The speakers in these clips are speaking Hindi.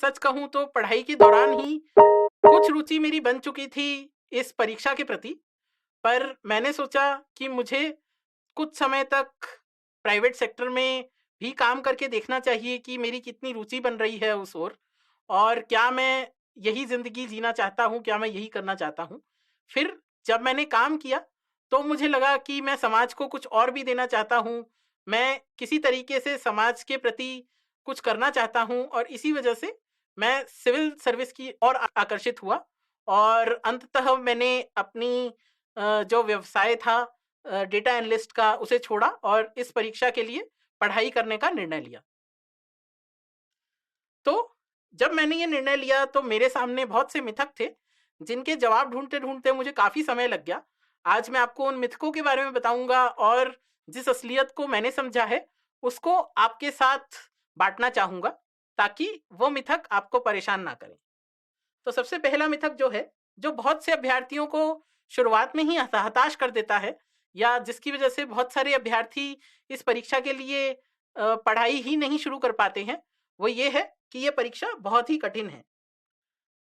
सच कहूँ तो पढ़ाई के दौरान ही कुछ रुचि मेरी बन चुकी थी इस परीक्षा के प्रति। पर मैंने सोचा कि मुझे कुछ समय तक प्राइवेट सेक्टर में भी काम करके देखना चाहिए कि मेरी कितनी रुचि बन रही है उस ओर, और क्या मैं यही ज़िंदगी जीना चाहता हूँ, क्या मैं यही करना चाहता हूँ। फिर जब मैंने काम किया तो मुझे लगा कि मैं समाज को कुछ और भी देना चाहता हूँ। मैं किसी तरीके से समाज के प्रति कुछ करना चाहता हूँ, और इसी वजह से मैं सिविल सर्विस की ओर आकर्षित हुआ। और अंततः मैंने अपनी जो व्यवसाय था डेटा एनालिस्ट का, उसे छोड़ा और इस परीक्षा के लिए पढ़ाई करने का निर्णय लिया। तो जब मैंने ये निर्णय लिया तो मेरे सामने बहुत से मिथक थे, जिनके जवाब ढूंढते-ढूंढते मुझे काफ़ी समय लग गया। आज मैं आपको उन मिथकों के बारे में बताऊँगा, और जिस असलियत को मैंने समझा है, उसको आपके साथ बाँटना चाहूँगा, ताकि वो मिथक आपको परेशान ना करें। तो सबसे पहला मिथक जो है, जो बहुत से अभ्यर्थियों को शुरुआत में ही हताश कर देता है, या जिसकी वजह से बहुत सारे अभ्यर्थी इस परीक्षा के लिए पढ़ाई ही नहीं शुरू कर पाते हैं, वो ये है कि ये परीक्षा बहुत ही कठिन है।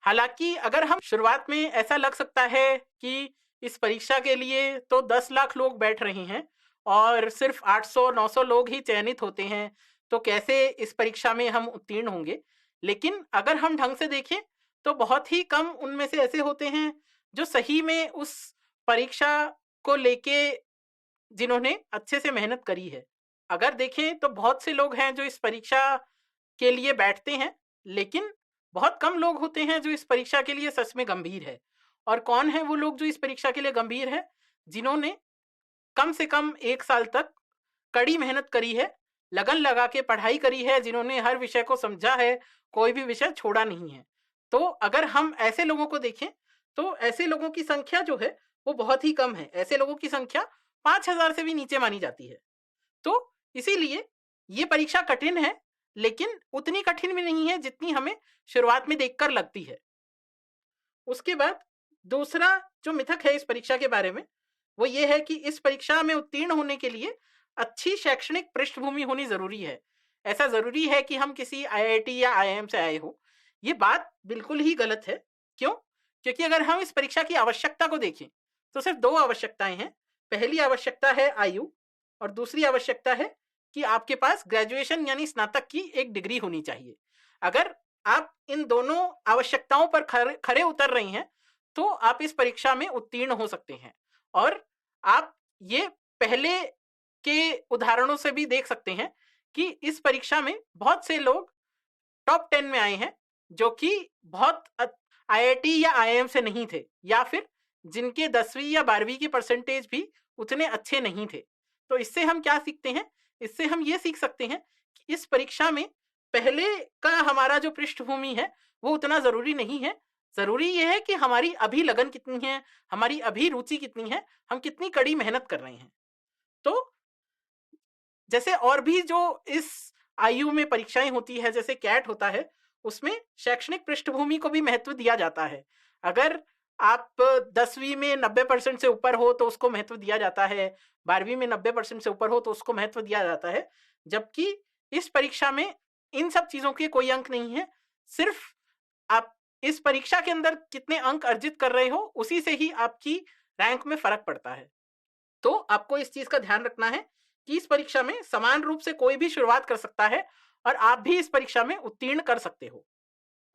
हालांकि अगर हम शुरुआत में, ऐसा लग सकता है कि इस परीक्षा के लिए तो 10 लाख लोग बैठ रहे हैं और सिर्फ 800-900 लोग ही चयनित होते हैं, तो कैसे इस परीक्षा में हम उत्तीर्ण होंगे। लेकिन अगर हम ढंग से देखें तो बहुत ही कम उनमें से ऐसे होते हैं जो सही में उस परीक्षा को लेके, जिन्होंने अच्छे से मेहनत करी है। अगर देखें तो बहुत से लोग हैं जो इस परीक्षा के लिए बैठते हैं, लेकिन बहुत कम लोग होते हैं जो इस परीक्षा के लिए सच में गंभीर है। और कौन है वो लोग जो इस परीक्षा के लिए गंभीर है? जिन्होंने कम से कम 1 साल तक कड़ी मेहनत करी है, लगन लगा के पढ़ाई करी है, जिन्होंने हर विषय को समझा है, कोई भी विषय छोड़ा नहीं है। तो अगर हम ऐसे लोगों को देखें, तो ऐसे लोगों की संख्या जो है वो बहुत ही कम है। ऐसे लोगों की संख्या 5,000 से भी नीचे मानी जाती है। तो इसीलिए ये परीक्षा कठिन है, लेकिन उतनी कठिन भी नहीं है जितनी हमें शुरुआत में देखकर लगती है। उसके बाद दूसरा जो मिथक है इस परीक्षा के बारे में, वो ये है कि इस परीक्षा में उत्तीर्ण होने के लिए अच्छी शैक्षणिक पृष्ठभूमि होनी जरूरी है। ऐसा जरूरी है कि हम किसी आईआईटी या आईआईएम से आए हो। ये बात बिल्कुल ही गलत है। क्यों? क्योंकि अगर हम इस परीक्षा की आवश्यकता को देखें तो सिर्फ दो आवश्यकताएं हैं। पहली आवश्यकता है आयु, और दूसरी आवश्यकता है कि आपके पास ग्रेजुएशन यानी स्नातक की एक डिग्री होनी चाहिए। अगर आप इन दोनों आवश्यकताओं पर खरे उतर रहे हैं तो आप इस परीक्षा में उत्तीर्ण हो सकते हैं। और आप ये पहले के उदाहरणों से भी देख सकते हैं कि इस परीक्षा में बहुत से लोग टॉप 10 में आए हैं, जो कि बहुत आईआईटी या आईआईएम से नहीं थे, या फिर जिनके 10वीं या 12वीं के परसेंटेज भी उतने अच्छे नहीं थे। तो इससे हम क्या सीखते हैं? इससे हम ये सीख सकते हैं कि इस परीक्षा में पहले का हमारा जो पृष्ठभूमि है वो उतना जरूरी नहीं है। जरूरी यह है कि हमारी अभी लगन कितनी है, हमारी अभी रुचि कितनी है, हम कितनी कड़ी मेहनत कर रहे हैं। तो जैसे और भी जो इस आयु में परीक्षाएं होती है, जैसे कैट होता है, उसमें शैक्षणिक पृष्ठभूमि को भी महत्व दिया जाता है। अगर आप 10वीं में 90% से ऊपर हो तो उसको महत्व दिया जाता है, 12वीं में 90% से ऊपर हो तो उसको महत्व दिया जाता है। जबकि इस परीक्षा में इन सब चीजों के कोई अंक नहीं है। सिर्फ आप इस परीक्षा के अंदर कितने अंक अर्जित कर रहे हो, उसी से ही आपकी रैंक में फर्क पड़ता है। तो आपको इस चीज का ध्यान रखना है कि इस परीक्षा में समान रूप से कोई भी शुरुआत कर सकता है, और आप भी इस परीक्षा में उत्तीर्ण कर सकते हो।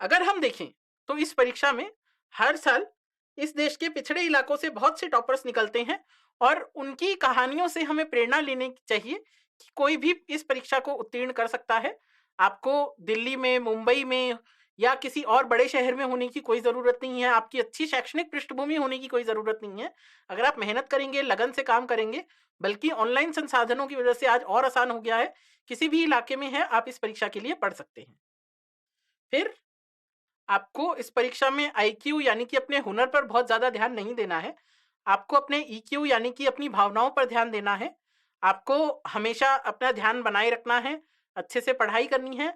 अगर हम देखें तो इस परीक्षा में हर साल इस देश के पिछड़े इलाकों से बहुत से टॉपर्स निकलते हैं, और उनकी कहानियों से हमें प्रेरणा लेनी चाहिए कि कोई भी इस परीक्षा को उत्तीर्ण कर सकता है। आपको दिल्ली में, मुंबई में या किसी और बड़े शहर में होने की कोई जरूरत नहीं है। आपकी अच्छी शैक्षणिक पृष्ठभूमि होने की कोई जरूरत नहीं है। अगर आप मेहनत करेंगे, लगन से काम करेंगे, बल्कि ऑनलाइन संसाधनों की वजह से आज और आसान हो गया है, किसी भी इलाके में है आप इस परीक्षा के लिए पढ़ सकते हैं। फिर आपको इस परीक्षा में आईक्यू यानी कि अपने हुनर पर बहुत ज्यादा ध्यान नहीं देना है। आपको अपने ईक्यू यानी कि अपनी भावनाओं पर ध्यान देना है। आपको हमेशा अपना ध्यान बनाए रखना है, अच्छे से पढ़ाई करनी है,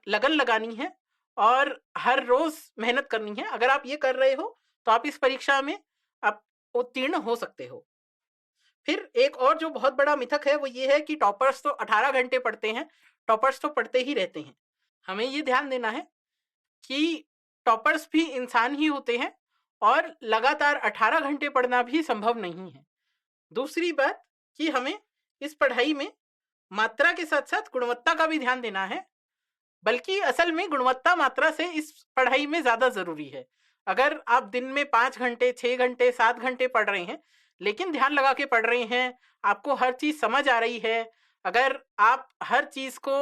लगन लगानी है, और हर रोज मेहनत करनी है। अगर आप ये कर रहे हो तो आप इस परीक्षा में आप उत्तीर्ण हो सकते हो। फिर एक और जो बहुत बड़ा मिथक है वो ये है कि टॉपर्स तो 18 घंटे पढ़ते हैं। टॉपर्स तो पढ़ते ही रहते हैं। हमें ये ध्यान देना है कि टॉपर्स भी इंसान ही होते हैं और लगातार 18 घंटे पढ़ना भी संभव नहीं है। दूसरी बात कि हमें इस पढ़ाई में मात्रा के साथ साथ गुणवत्ता का भी ध्यान देना है, बल्कि असल में गुणवत्ता मात्रा से इस पढ़ाई में ज्यादा जरूरी है। अगर आप दिन में 5 घंटे, 6 घंटे, 7 घंटे पढ़ रहे हैं, लेकिन ध्यान लगा के पढ़ रहे हैं, आपको हर चीज समझ आ रही है, अगर आप हर चीज को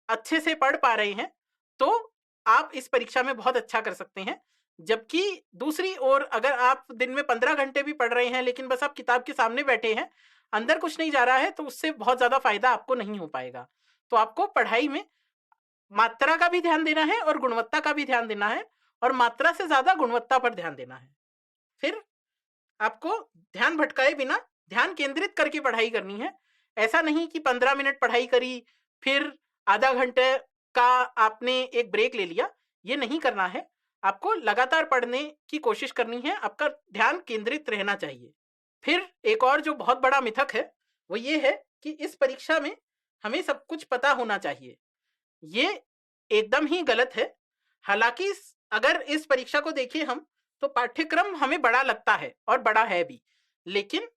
अच्छे से पढ़ पा रहे हैं, तो आप इस परीक्षा में बहुत अच्छा कर सकते हैं। जबकि दूसरी ओर अगर आप दिन में 15 घंटे भी पढ़ रहे हैं, लेकिन बस आप किताब के सामने बैठे हैं, अंदर कुछ नहीं जा रहा है, तो उससे बहुत ज्यादा फायदा आपको नहीं हो पाएगा। तो आपको पढ़ाई में मात्रा का भी ध्यान देना है और गुणवत्ता का भी ध्यान देना है, और मात्रा से ज्यादा गुणवत्ता पर ध्यान देना है। फिर आपको ध्यान भटकाए बिना ध्यान केंद्रित करके पढ़ाई करनी है। ऐसा नहीं कि 15 मिनट पढ़ाई करी, फिर आधा घंटे का आपने एक ब्रेक ले लिया, ये नहीं करना है। आपको लगातार पढ़ने की कोशिश करनी है, आपका ध्यान केंद्रित रहना चाहिए। फिर एक और जो बहुत बड़ा मिथक है वो ये है कि इस परीक्षा में हमें सब कुछ पता होना चाहिए। ये एकदम ही गलत है। हालांकि अगर इस परीक्षा को देखें हम, तो पाठ्यक्रम हमें बड़ा लगता है और बड़ा है भी, लेकिन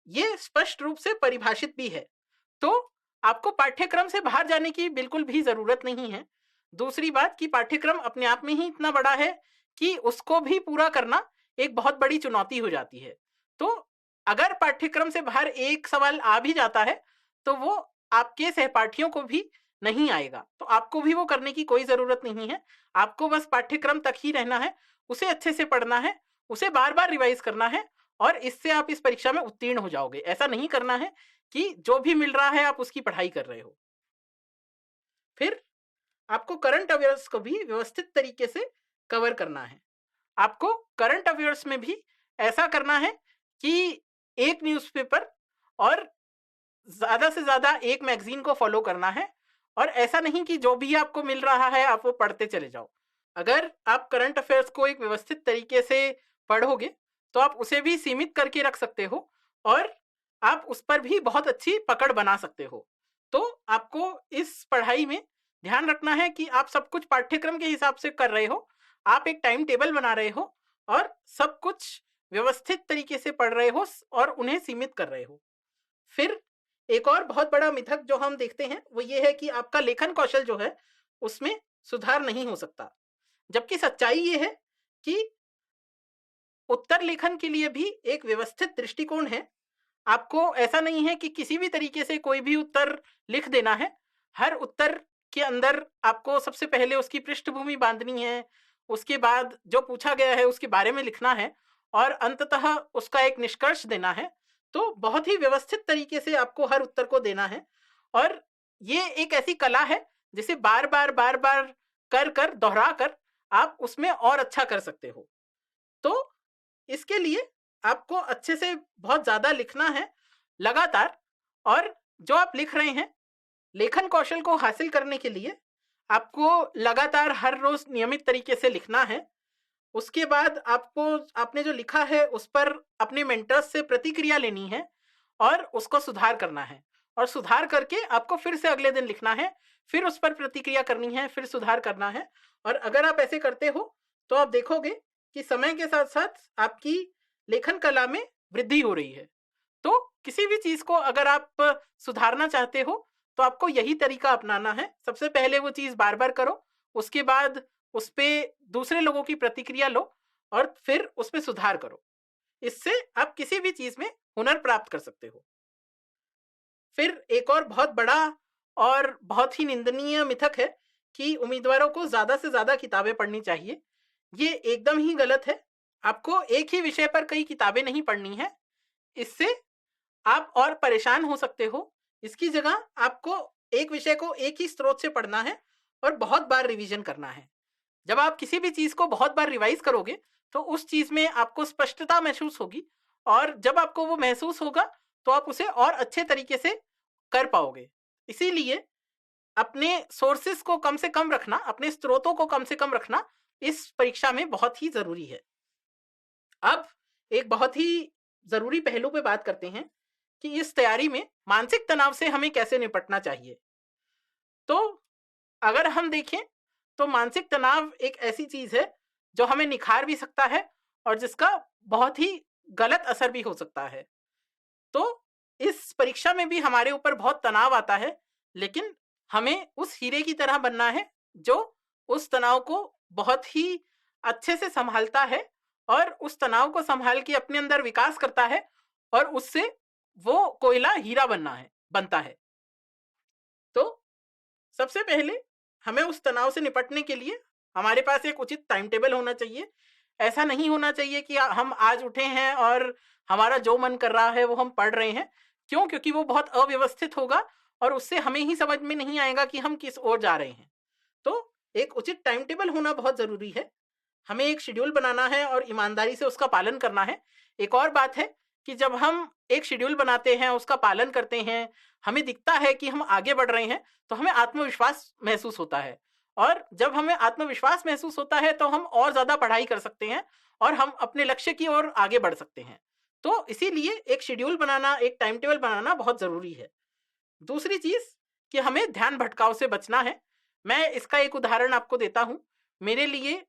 ये स्पष्ट रूप से परिभाषित भी है। तो आपको पाठ्यक्रम से बाहर जाने की बिल्कुल भी जरूरत नहीं है। दूसरी बात कि पाठ्यक्रम अपने आप में ही इतना बड़ा है कि उसको भी पूरा करना एक बहुत बड़ी चुनौती हो जाती है। तो अगर पाठ्यक्रम से बाहर एक सवाल आ भी जाता है, तो वो आपके सहपाठियों को भी नहीं आएगा, तो आपको भी वो करने की कोई जरूरत नहीं है। आपको बस पाठ्यक्रम तक ही रहना है, उसे अच्छे से पढ़ना है, उसे बार बार रिवाइज करना है, और इससे आप इस परीक्षा में उत्तीर्ण हो जाओगे। ऐसा नहीं करना है कि जो भी मिल रहा है आप उसकी पढ़ाई कर रहे हो। फिर आपको करंट अफेयर्स को भी व्यवस्थित तरीके से कवर करना है। आपको करंट अफेयर्स में भी ऐसा करना है कि एक न्यूज़पेपर और ज्यादा से ज्यादा एक मैगजीन को फॉलो करना है, और ऐसा नहीं कि जो भी आपको मिल रहा है आप वो पढ़ते चले जाओ। अगर आप करंट अफेयर्स को एक व्यवस्थित तरीके से पढ़ोगे, तो आप उसे भी सीमित करके रख सकते हो और आप उस पर भी बहुत अच्छी पकड़ बना सकते हो। तो आपको इस पढ़ाई में ध्यान रखना है कि आप सब कुछ पाठ्यक्रम के हिसाब से कर रहे हो, आप एक टाइम टेबल बना रहे हो और सब कुछ व्यवस्थित तरीके से पढ़ रहे हो और उन्हें सीमित कर रहे हो। फिर एक और बहुत बड़ा मिथक जो हम देखते हैं वो ये है कि आपका लेखन कौशल जो है उसमें सुधार नहीं हो सकता। जबकि सच्चाई ये है कि उत्तर लेखन के लिए भी एक व्यवस्थित दृष्टिकोण है। आपको ऐसा नहीं है कि किसी भी तरीके से कोई भी उत्तर लिख देना है। हर उत्तर के अंदर आपको सबसे पहले उसकी पृष्ठभूमि बांधनी है, उसके बाद जो पूछा गया है उसके बारे में लिखना है, और अंततः उसका एक निष्कर्ष देना है। तो बहुत ही व्यवस्थित तरीके से आपको हर उत्तर को देना है, और ये एक ऐसी कला है जिसे बार बार कर कर दोहरा कर आप उसमें और अच्छा कर सकते हो। तो इसके लिए आपको अच्छे से बहुत ज्यादा लिखना है लगातार, और जो आप लिख रहे हैं लेखन कौशल को हासिल करने के लिए आपको लगातार हर रोज नियमित तरीके से लिखना है। उसके बाद आपको आपने जो लिखा है उस पर अपने मेंटर्स से प्रतिक्रिया लेनी है और उसको सुधार करना है, और सुधार करके आपको फिर से अगले दिन लिखना है, फिर उस पर प्रतिक्रिया करनी है, फिर सुधार करना है। और अगर आप ऐसे करते हो तो आप देखोगे कि समय के साथ साथ आपकी लेखन कला में वृद्धि हो रही है। तो किसी भी चीज को अगर आप सुधारना चाहते हो तो आपको यही तरीका अपनाना है। सबसे पहले वो चीज बार बार करो, उसके बाद उस पर दूसरे लोगों की प्रतिक्रिया लो और फिर उस पर सुधार करो। इससे आप किसी भी चीज में हुनर प्राप्त कर सकते हो। फिर एक और बहुत बड़ा और बहुत ही निंदनीय मिथक है कि उम्मीदवारों को ज्यादा से ज्यादा किताबें पढ़नी चाहिए। ये एकदम ही गलत है। आपको एक ही विषय पर कई किताबें नहीं पढ़नी है, इससे आप और परेशान हो सकते हो। इसकी जगह आपको एक विषय को एक ही स्रोत से पढ़ना है और बहुत बार रिवीजन करना है। जब आप किसी भी चीज को बहुत बार रिवाइज करोगे तो उस चीज में आपको स्पष्टता महसूस होगी, और जब आपको वो महसूस होगा तो आप उसे और अच्छे तरीके से कर पाओगे। इसीलिए अपने सोर्सेस को कम से कम रखना, अपने स्रोतों को कम से कम रखना इस परीक्षा में बहुत ही जरूरी है। अब एक बहुत ही जरूरी पहलू पे बात करते हैं कि इस तैयारी में मानसिक तनाव से हमें कैसे निपटना चाहिए। तो अगर हम देखें तो मानसिक तनाव एक ऐसी चीज है जो हमें निखार भी सकता है और जिसका बहुत ही गलत असर भी हो सकता है। तो इस परीक्षा में भी हमारे ऊपर बहुत तनाव आता है, लेकिन हमें उस हीरे की तरह बनना है जो उस तनाव को बहुत ही अच्छे से संभालता है और उस तनाव को संभाल के अपने अंदर विकास करता है और उससे वो कोयला हीरा बनता है। तो सबसे पहले हमें उस तनाव से निपटने के लिए हमारे पास एक उचित टाइम टेबल होना चाहिए। ऐसा नहीं होना चाहिए कि हम आज उठे हैं और हमारा जो मन कर रहा है वो हम पढ़ रहे हैं। क्यों? क्योंकि वो बहुत अव्यवस्थित होगा और उससे हमें ही समझ में नहीं आएगा कि हम किस ओर जा रहे हैं। तो एक उचित टाइम टेबल होना बहुत जरूरी है। हमें एक शेड्यूल बनाना है और ईमानदारी से उसका पालन करना है। एक और बात है कि जब हम एक शेड्यूल बनाते हैं, उसका पालन करते हैं, हमें दिखता है कि हम आगे बढ़ रहे हैं, तो हमें आत्मविश्वास महसूस होता है। और जब हमें आत्मविश्वास महसूस होता है तो हम और ज्यादा पढ़ाई कर सकते हैं और हम अपने लक्ष्य की ओर आगे बढ़ सकते हैं। तो इसीलिए एक शेड्यूल बनाना, एक टाइम टेबल बनाना बहुत जरूरी है। दूसरी चीज कि हमें ध्यान भटकाव से बचना है। मैं इसका एक उदाहरण आपको देता हूं। मेरे लिए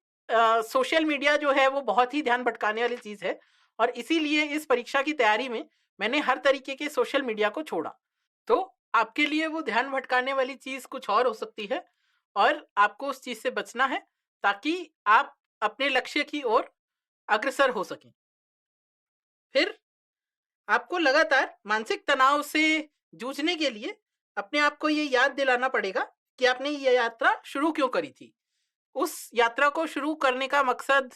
सोशल मीडिया जो है वो बहुत ही ध्यान भटकाने वाली चीज है और इसीलिए इस परीक्षा की तैयारी में मैंने हर तरीके के सोशल मीडिया को छोड़ा। तो आपके लिए वो ध्यान भटकाने वाली चीज कुछ और हो सकती है और आपको उस चीज से बचना है ताकि आप अपने लक्ष्य की ओर अग्रसर हो सकें। फिर आपको लगातार मानसिक तनाव से जूझने के लिए अपने आप को ये याद दिलाना पड़ेगा कि आपने ये यात्रा शुरू क्यों करी थी। उस यात्रा को शुरू करने का मकसद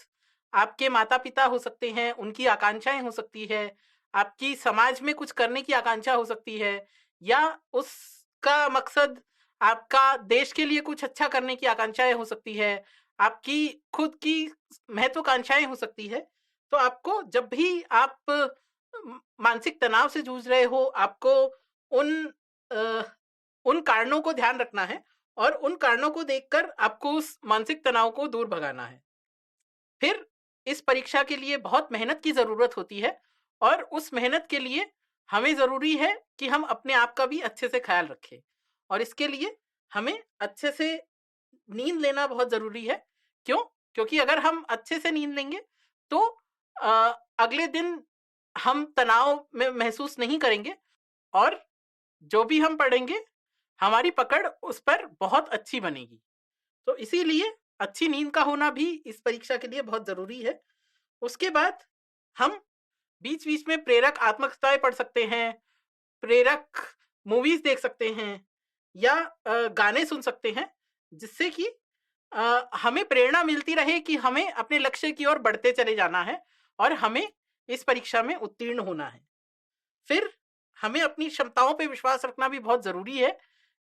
आपके माता पिता हो सकते हैं, उनकी आकांक्षाएं हो सकती है, आपकी समाज में कुछ करने की आकांक्षा हो सकती है, या उसका मकसद आपका देश के लिए कुछ अच्छा करने की आकांक्षाएं हो सकती है, आपकी खुद की महत्वाकांक्षाएं हो सकती है। तो आपको जब भी आप मानसिक तनाव से जूझ रहे हो, आपको उन उन कारणों को ध्यान रखना है और उन कारणों को देखकर आपको उस मानसिक तनाव को दूर भगाना है। फिर इस परीक्षा के लिए बहुत मेहनत की जरूरत होती है और उस मेहनत के लिए हमें जरूरी है कि हम अपने आप का भी अच्छे से ख्याल रखें और इसके लिए हमें अच्छे से नींद लेना बहुत जरूरी है। क्यों? क्योंकि अगर हम अच्छे से नींद लेंगे तो अगले दिन हम तनाव में महसूस नहीं करेंगे और जो भी हम पढ़ेंगे हमारी पकड़ उस पर बहुत अच्छी बनेगी। तो इसीलिए अच्छी नींद का होना भी इस परीक्षा के लिए बहुत जरूरी है। उसके बाद हम बीच बीच में प्रेरक आत्मकथाएं पढ़ सकते हैं, प्रेरक मूवीज देख सकते हैं या गाने सुन सकते हैं, जिससे कि हमें प्रेरणा मिलती रहे कि हमें अपने लक्ष्य की ओर बढ़ते चले जाना है और हमें इस परीक्षा में उत्तीर्ण होना है। फिर हमें अपनी क्षमताओं पे विश्वास रखना भी बहुत जरूरी है।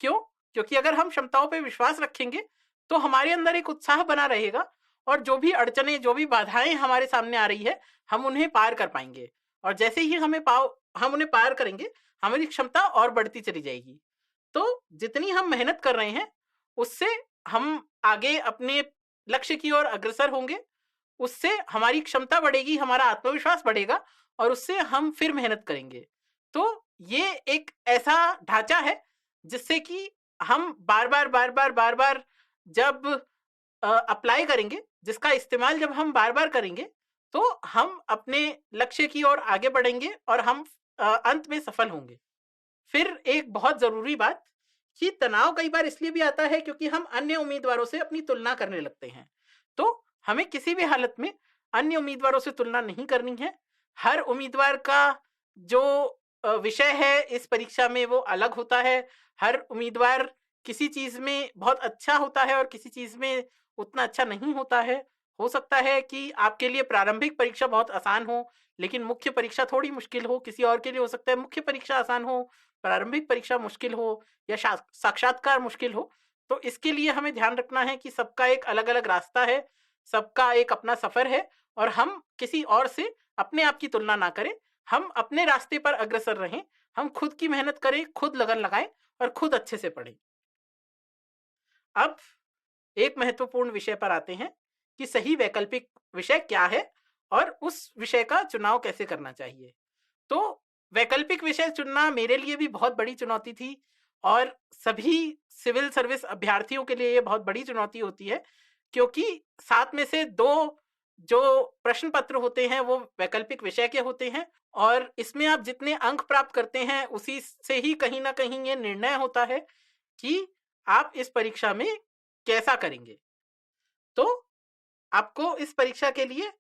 क्यों? क्योंकि अगर हम क्षमताओं पे विश्वास रखेंगे तो हमारे अंदर एक उत्साह बना रहेगा और जो भी अड़चने, जो भी बाधाएं हमारे सामने आ रही है, हम उन्हें पार कर पाएंगे और जैसे ही हम उन्हें पार करेंगे, हमारी क्षमता और बढ़ती चली जाएगी। तो जितनी हम मेहनत कर रहे हैं उससे हम आगे अपने लक्ष्य की ओर अग्रसर होंगे, उससे हमारी क्षमता बढ़ेगी, हमारा आत्मविश्वास बढ़ेगा और उससे हम फिर मेहनत करेंगे। तो ये एक ऐसा ढांचा है जिससे कि हम बार बार जब अप्लाई करेंगे, जिसका इस्तेमाल जब हम बार बार करेंगे तो हम अपने लक्ष्य की ओर आगे बढ़ेंगे और हम अंत में सफल होंगे। फिर एक बहुत जरूरी बात कि तनाव कई बार इसलिए भी आता है क्योंकि हम अन्य उम्मीदवारों से अपनी तुलना करने लगते हैं। तो हमें किसी भी हालत में अन्य उम्मीदवारों से तुलना नहीं करनी है। हर उम्मीदवार का जो विषय है इस परीक्षा में वो अलग होता है। हर उम्मीदवार किसी चीज में बहुत अच्छा होता है और किसी चीज में उतना अच्छा नहीं होता है। हो सकता है कि आपके लिए प्रारंभिक परीक्षा बहुत आसान हो लेकिन मुख्य परीक्षा थोड़ी मुश्किल हो, किसी और के लिए हो सकता है मुख्य परीक्षा आसान हो, प्रारंभिक परीक्षा मुश्किल हो या साक्षात्कार मुश्किल हो। तो इसके लिए हमें ध्यान रखना है कि सबका एक अलग अलग रास्ता है, सबका एक अपना सफर है और हम किसी और से अपने आप की तुलना ना करें। हम अपने रास्ते पर अग्रसर रहें, हम खुद की मेहनत करें, खुद लगन लगाएं और खुद अच्छे से पढ़ें। अब एक महत्वपूर्ण विषय पर आते हैं कि सही वैकल्पिक विषय क्या है और उस विषय का चुनाव कैसे करना चाहिए। तो वैकल्पिक विषय चुनना मेरे लिए भी बहुत बड़ी चुनौती थी और सभी सिविल सर्विस अभ्यर्थियों के लिए ये बहुत बड़ी चुनौती होती है, क्योंकि 7 में से 2 जो प्रश्न पत्र होते हैं वो वैकल्पिक विषय के होते हैं, और इसमें आप जितने अंक प्राप्त करते हैं उसी से ही कहीं ना कहीं ये निर्णय होता है कि आप इस परीक्षा में कैसा करेंगे। तो आपको इस परीक्षा के लिए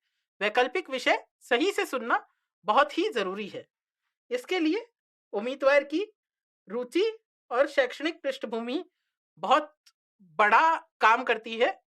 वैकल्पिक विषय सही से सुनना बहुत ही जरूरी है। इसके लिए उम्मीदवार की रुचि और शैक्षणिक पृष्ठभूमि बहुत बड़ा काम करती है।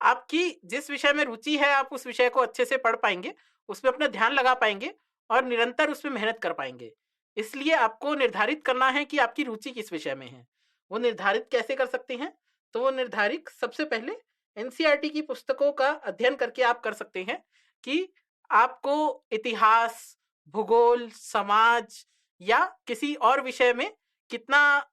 आपकी जिस विषय में रुचि है आप उस विषय को अच्छे से पढ़ पाएंगे, उसमें अपना ध्यान लगा पाएंगे और निरंतर उसमें मेहनत कर पाएंगे। इसलिए आपको निर्धारित करना है कि आपकी रुचि किस विषय में है। वो निर्धारित कैसे कर सकते हैं? तो वो निर्धारित सबसे पहले एनसीईआरटी की पुस्तकों का अध्ययन करके आप कर सकते हैं कि आपको इतिहास, भूगोल, समाज या किसी और विषय में कितना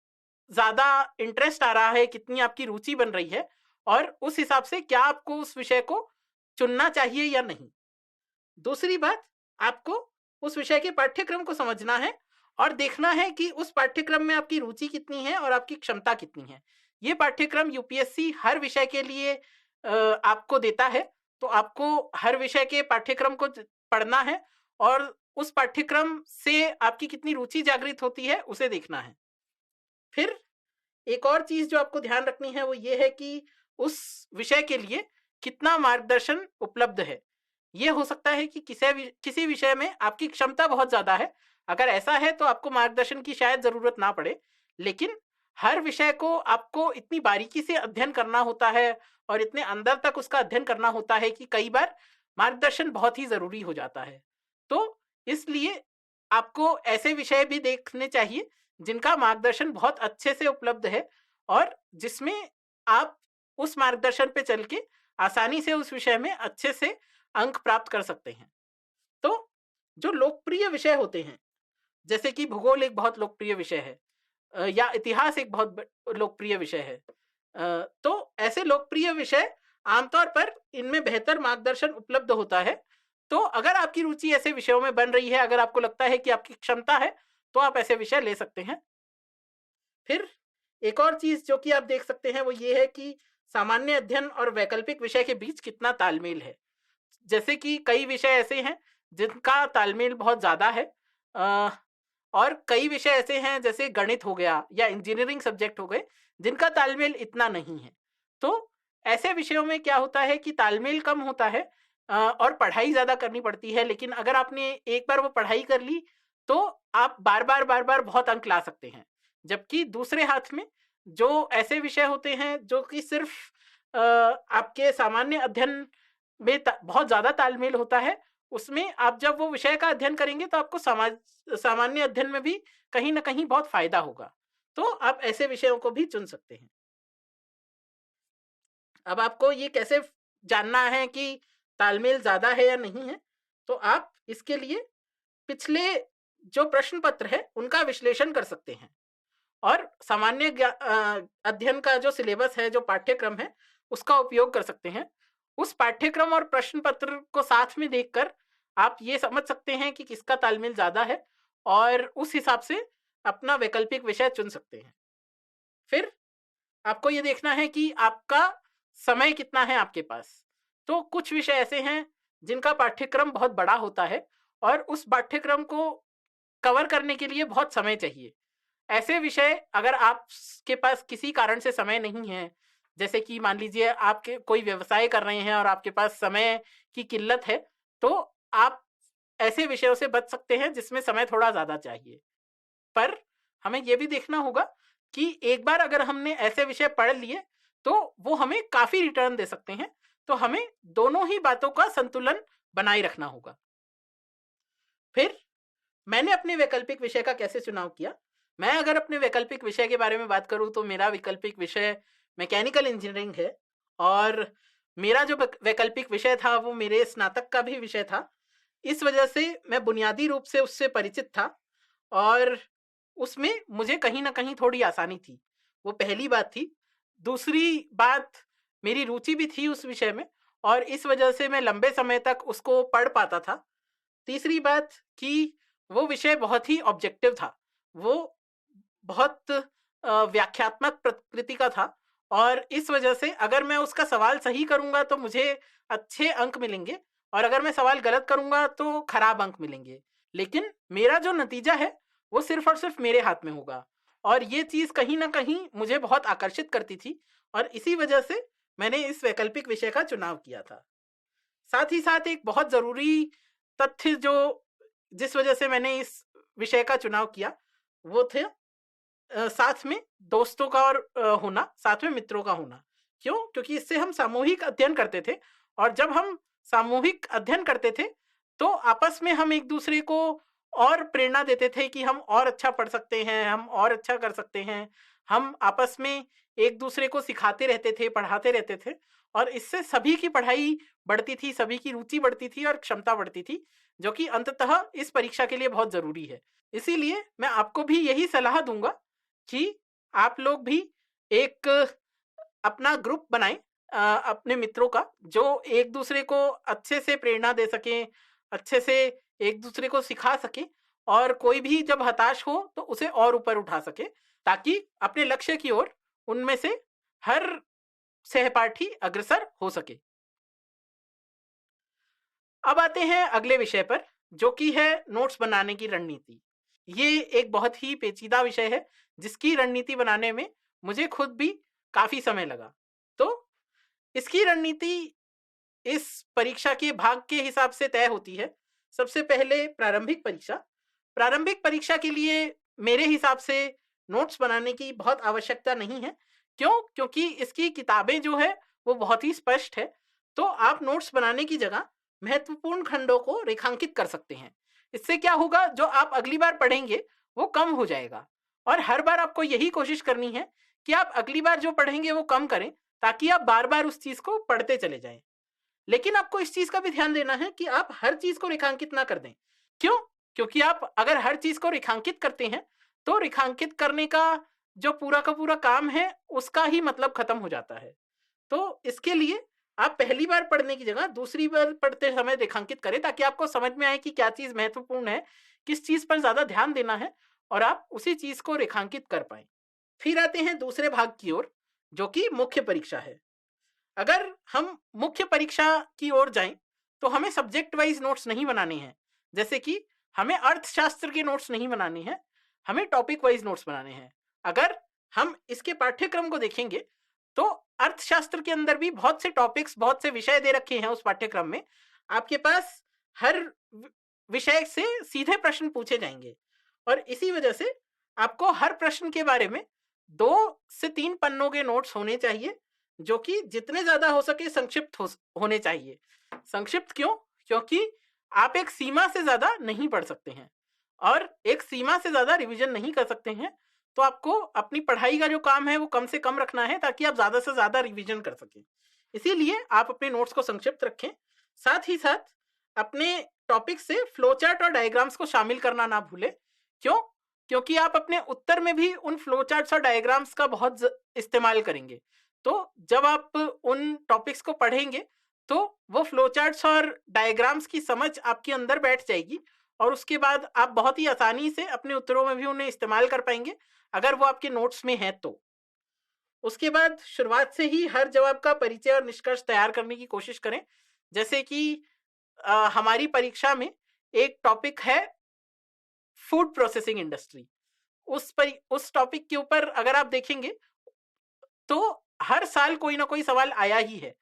ज्यादा इंटरेस्ट आ रहा है, कितनी आपकी रुचि बन रही है, और उस हिसाब से क्या आपको उस विषय को चुनना चाहिए या नहीं। दूसरी बात, आपको उस विषय के पाठ्यक्रम को समझना है और देखना है कि उस पाठ्यक्रम में आपकी रुचि कितनी है और आपकी क्षमता कितनी है। ये पाठ्यक्रम यूपीएससी हर विषय के लिए आपको देता है, तो आपको हर विषय के पाठ्यक्रम को पढ़ना है और उस पाठ्यक्रम से आपकी कितनी रुचि जागृत होती है उसे देखना है। फिर एक और चीज जो आपको ध्यान रखनी है वो ये है कि उस विषय के लिए कितना मार्गदर्शन उपलब्ध है। ये हो सकता है कि किसी विषय में आपकी क्षमता बहुत ज्यादा है, अगर ऐसा है तो आपको मार्गदर्शन की शायद जरूरत ना पड़े, लेकिन हर विषय को आपको इतनी बारीकी से अध्ययन करना होता है और इतने अंदर तक उसका अध्ययन करना होता है कि कई बार मार्गदर्शन बहुत ही जरूरी हो जाता है। तो इसलिए आपको ऐसे विषय भी देखने चाहिए जिनका मार्गदर्शन बहुत अच्छे से उपलब्ध है और जिसमें आप उस मार्गदर्शन पे चल के आसानी से उस विषय में अच्छे से अंक प्राप्त कर सकते हैं। तो जो लोकप्रिय विषय होते हैं, जैसे कि भूगोल एक बहुत लोकप्रिय विषय है या इतिहास एक बहुत लोकप्रिय विषय है, तो ऐसे लोकप्रिय विषय आमतौर पर इनमें बेहतर मार्गदर्शन उपलब्ध होता है। तो अगर आपकी रुचि ऐसे विषयों में बन रही है, अगर आपको लगता है कि आपकी क्षमता है, तो आप ऐसे विषय ले सकते हैं। फिर एक और चीज जो कि आप देख सकते हैं वो ये है कि सामान्य अध्ययन और वैकल्पिक विषय के बीच कितना तालमेल है। जैसे कि कई विषय ऐसे हैं जिनका तालमेल बहुत ज्यादा है और कई विषय ऐसे हैं जैसे गणित हो गया या इंजीनियरिंग सब्जेक्ट हो गए जिनका तालमेल इतना नहीं है। तो ऐसे विषयों में क्या होता है कि तालमेल कम होता है और पढ़ाई ज्यादा करनी पड़ती है, लेकिन अगर आपने एक बार वो पढ़ाई कर ली तो आप बार बार बहुत अंक ला सकते हैं। जबकि दूसरे हाथ में जो ऐसे विषय होते हैं जो कि सिर्फ आपके सामान्य अध्ययन में बहुत ज्यादा तालमेल होता है, उसमें आप जब वो विषय का अध्ययन करेंगे तो आपको सामान्य अध्ययन में भी कहीं ना कहीं बहुत फायदा होगा। तो आप ऐसे विषयों को भी चुन सकते हैं। अब आपको ये कैसे जानना है कि तालमेल ज्यादा है या नहीं है, तो आप इसके लिए पिछले जो प्रश्न पत्र है उनका विश्लेषण कर सकते हैं और सामान्य अध्ययन का जो सिलेबस है, जो पाठ्यक्रम है, उसका उपयोग कर सकते हैं। उस पाठ्यक्रम और प्रश्न पत्र को साथ में देखकर आप ये समझ सकते हैं कि किसका तालमेल ज्यादा है और उस हिसाब से अपना वैकल्पिक विषय चुन सकते हैं। फिर आपको ये देखना है कि आपका समय कितना है आपके पास। तो कुछ विषय ऐसे हैं जिनका पाठ्यक्रम बहुत बड़ा होता है और उस पाठ्यक्रम को कवर करने के लिए बहुत समय चाहिए। ऐसे विषय अगर आपके पास किसी कारण से समय नहीं है, जैसे कि मान लीजिए आपके कोई व्यवसाय कर रहे हैं और आपके पास समय की किल्लत है, तो आप ऐसे विषयों से बच सकते हैं जिसमें समय थोड़ा ज्यादा चाहिए। पर हमें यह भी देखना होगा कि एक बार अगर हमने ऐसे विषय पढ़ लिए तो वो हमें काफी रिटर्न दे सकते हैं। तो हमें दोनों ही बातों का संतुलन बनाए रखना होगा। फिर मैंने अपने वैकल्पिक विषय का कैसे चुनाव किया? मैं अगर अपने वैकल्पिक विषय के बारे में बात करूं तो मेरा वैकल्पिक विषय मैकेनिकल इंजीनियरिंग है और मेरा जो वैकल्पिक विषय था वो मेरे स्नातक का भी विषय था। इस वजह से मैं बुनियादी रूप से उससे परिचित था और उसमें मुझे कहीं ना कहीं थोड़ी आसानी थी। वो पहली बात थी। दूसरी बात, मेरी रुचि भी थी उस विषय में और इस वजह से मैं लंबे समय तक उसको पढ़ पाता था। तीसरी बात कि वो विषय बहुत ही ऑब्जेक्टिव था, वो बहुत व्याख्यात्मक प्रकृति का था और इस वजह से अगर मैं उसका सवाल सही करूंगा तो मुझे अच्छे अंक मिलेंगे और अगर मैं सवाल गलत करूंगा तो खराब अंक मिलेंगे। लेकिन मेरा जो नतीजा है वो सिर्फ और सिर्फ मेरे हाथ में होगा और ये चीज कहीं ना कहीं मुझे बहुत आकर्षित करती थी और इसी वजह से मैंने इस वैकल्पिक विषय का चुनाव किया था। साथ ही साथ एक बहुत जरूरी तथ्य जो जिस वजह से मैंने इस विषय का चुनाव किया वो थे साथ में दोस्तों का और होना, साथ में मित्रों का होना। क्यों? क्योंकि इससे हम सामूहिक अध्ययन करते थे और जब हम सामूहिक अध्ययन करते थे तो आपस में हम एक दूसरे को और प्रेरणा देते थे कि हम और अच्छा पढ़ सकते हैं, हम और अच्छा कर सकते हैं। हम आपस में एक दूसरे को सिखाते रहते थे, पढ़ाते रहते थे और इससे सभी की पढ़ाई बढ़ती थी, सभी की रुचि बढ़ती थी और क्षमता बढ़ती थी, जो कि अंततः इस परीक्षा के लिए बहुत जरूरी है। इसीलिए मैं आपको भी यही सलाह दूंगा कि आप लोग भी एक अपना ग्रुप बनाएं अपने मित्रों का, जो एक दूसरे को अच्छे से प्रेरणा दे सके, अच्छे से एक दूसरे को सिखा सके और कोई भी जब हताश हो तो उसे और ऊपर उठा सके, ताकि अपने लक्ष्य की ओर उनमें से हर सहपाठी अग्रसर हो सके। अब आते हैं अगले विषय पर, जो कि है नोट्स बनाने की रणनीति। ये एक बहुत ही पेचीदा विषय है जिसकी रणनीति बनाने में मुझे खुद भी काफी समय लगा। तो इसकी रणनीति इस परीक्षा के भाग के हिसाब से तय होती है। सबसे पहले प्रारंभिक परीक्षा। प्रारंभिक परीक्षा के लिए मेरे हिसाब से नोट्स बनाने की बहुत आवश्यकता नहीं है। क्यों? क्योंकि इसकी किताबें जो है वो बहुत ही स्पष्ट है। तो आप नोट्स बनाने की जगह महत्वपूर्ण खंडों को रेखांकित कर सकते हैं। इससे क्या होगा, जो आप अगली बार पढ़ेंगे वो कम हो जाएगा और हर बार आपको यही कोशिश करनी है कि आप अगली बार जो पढ़ेंगे वो कम करें, ताकि आप बार बार उस चीज को पढ़ते चले जाएं। लेकिन आपको इस चीज का भी ध्यान देना है कि आप हर चीज को रेखांकित ना कर दें। क्यों? क्योंकि आप अगर हर चीज को रेखांकित करते हैं तो रेखांकित करने का जो पूरा का पूरा काम है उसका ही मतलब खत्म हो जाता है। तो इसके लिए आप पहली बार पढ़ने की जगह दूसरी बार पढ़ते समय रेखांकित करें, ताकि आपको समझ में आए कि क्या चीज महत्वपूर्ण है, किस चीज पर ज्यादा ध्यान देना है और आप उसी चीज को रेखांकित कर पाए। फिर आते हैं दूसरे भाग की ओर, जो कि मुख्य परीक्षा है। अगर हम मुख्य परीक्षा की ओर जाएं तो हमें सब्जेक्ट वाइज नोट्स नहीं बनाने हैं। जैसे कि हमें अर्थशास्त्र के नोट्स नहीं बनाने हैं, हमें टॉपिक वाइज नोट्स बनाने हैं। अगर हम इसके पाठ्यक्रम को देखेंगे तो अर्थशास्त्र के अंदर भी बहुत से टॉपिक्स, बहुत से विषय दे रखे हैं उस पाठ्यक्रम में। आपके पास हर विषय से सीधे प्रश्न पूछे जाएंगे और इसी वजह से आपको हर प्रश्न के बारे में 2 से 3 पन्नों के नोट्स होने चाहिए, जो कि जितने ज्यादा हो सके संक्षिप्त होने चाहिए। संक्षिप्त क्यों? क्योंकि आप एक सीमा से ज्यादा नहीं पढ़ सकते हैं और एक सीमा से ज्यादा रिवीजन नहीं कर सकते हैं। तो आपको अपनी पढ़ाई का जो काम है वो कम से कम रखना है, ताकि आप ज्यादा से ज्यादा रिवीजन कर सकें। इसीलिए आप अपने नोट्स को संक्षिप्त रखें। साथ ही साथ अपने टॉपिक से फ्लो चार्ट और डायग्राम्स को शामिल करना ना भूलें। क्यों? क्योंकि आप अपने उत्तर में भी उन फ्लो चार्ट्स और डायग्राम्स का बहुत इस्तेमाल करेंगे। तो जब आप उन टॉपिक्स को पढ़ेंगे तो वो फ्लो चार्ट्स और डायग्राम्स की समझ आपके अंदर बैठ जाएगी और उसके बाद आप बहुत ही आसानी से अपने उत्तरों में भी उन्हें इस्तेमाल कर पाएंगे, अगर वो आपके नोट्स में है तो। उसके बाद शुरुआत से ही हर जवाब का परिचय और निष्कर्ष तैयार करने की कोशिश करें। जैसे कि हमारी परीक्षा में एक टॉपिक है फूड प्रोसेसिंग इंडस्ट्री। उस टॉपिक के ऊपर अगर आप देखेंगे तो हर साल कोई ना कोई सवाल आया ही है।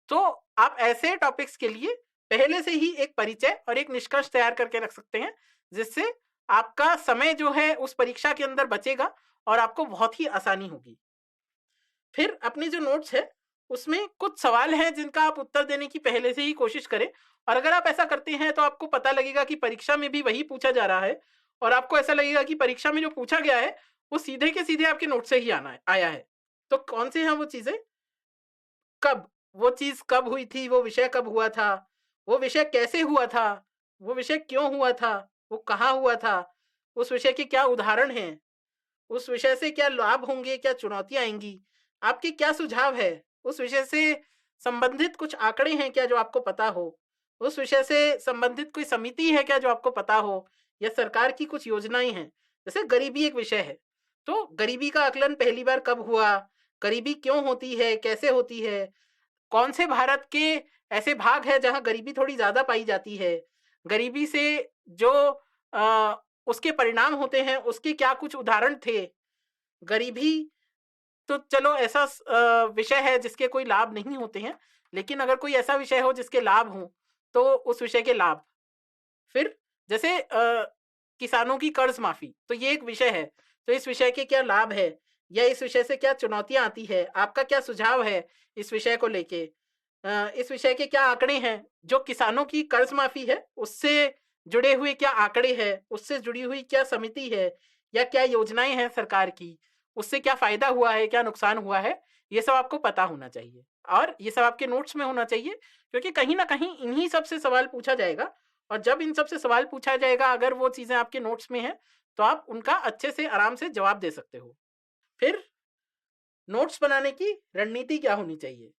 तो आप ऐसे टॉपिक्स के लिए पहले से ही एक परिचय और एक निष्कर्ष तैयार करके रख सकते हैं, जिससे आपका समय जो है उस परीक्षा के अंदर बचेगा और आपको बहुत ही आसानी होगी। फिर अपने जो नोट्स है उसमें कुछ सवाल हैं जिनका आप उत्तर देने की पहले से ही कोशिश करें, और अगर आप ऐसा करते हैं तो आपको पता लगेगा कि परीक्षा में भी वही पूछा जा रहा है और आपको ऐसा लगेगा कि परीक्षा में जो पूछा गया है वो सीधे के सीधे आपके नोट से ही आया है। तो कौन से हैं वो चीजें, कब वो चीज कब हुई थी, वो विषय कब हुआ था, वो विषय कैसे हुआ था, वो विषय क्यों हुआ था, वो कहाँ हुआ था, उस विषय के क्या उदाहरण हैं, उस विषय से क्या लाभ होंगे, क्या चुनौतियां आएंगी, आपके क्या सुझाव है, उस विषय से संबंधित कुछ आंकड़े हैं क्या जो आपको पता हो, उस विषय से संबंधित कोई समिति है क्या जो आपको पता हो, या सरकार की कुछ योजनाएं हैं। जैसे गरीबी एक विषय है तो गरीबी का आकलन पहली बार कब हुआ, गरीबी क्यों होती है, कैसे होती है, कौन से भारत के ऐसे भाग है जहां गरीबी थोड़ी ज्यादा पाई जाती है, गरीबी से जो उसके परिणाम होते हैं उसके क्या कुछ उदाहरण थे। गरीबी तो चलो ऐसा विषय है जिसके कोई लाभ नहीं होते हैं, लेकिन अगर कोई ऐसा विषय हो जिसके लाभ हो तो उस विषय के लाभ। फिर जैसे किसानों की कर्ज माफी, तो ये एक विषय है, तो इस विषय के क्या लाभ है या इस विषय से क्या चुनौतियां आती है, आपका क्या सुझाव है इस विषय को लेके। इस विषय के क्या आंकड़े हैं, जो किसानों की कर्ज माफी है उससे जुड़े हुए क्या आंकड़े हैं, उससे जुड़ी हुई क्या समिति है या क्या योजनाएं हैं सरकार की, उससे क्या फायदा हुआ है, क्या नुकसान हुआ है, ये सब आपको पता होना चाहिए और ये सब आपके नोट्स में होना चाहिए, क्योंकि कहीं ना कहीं इन्हीं सब से सवाल पूछा जाएगा। और जब इन सब से सवाल पूछा जाएगा, अगर वो चीजें आपके नोट्स में हैं तो आप उनका अच्छे से आराम से जवाब दे सकते हो। फिर नोट्स बनाने की रणनीति क्या होनी चाहिए।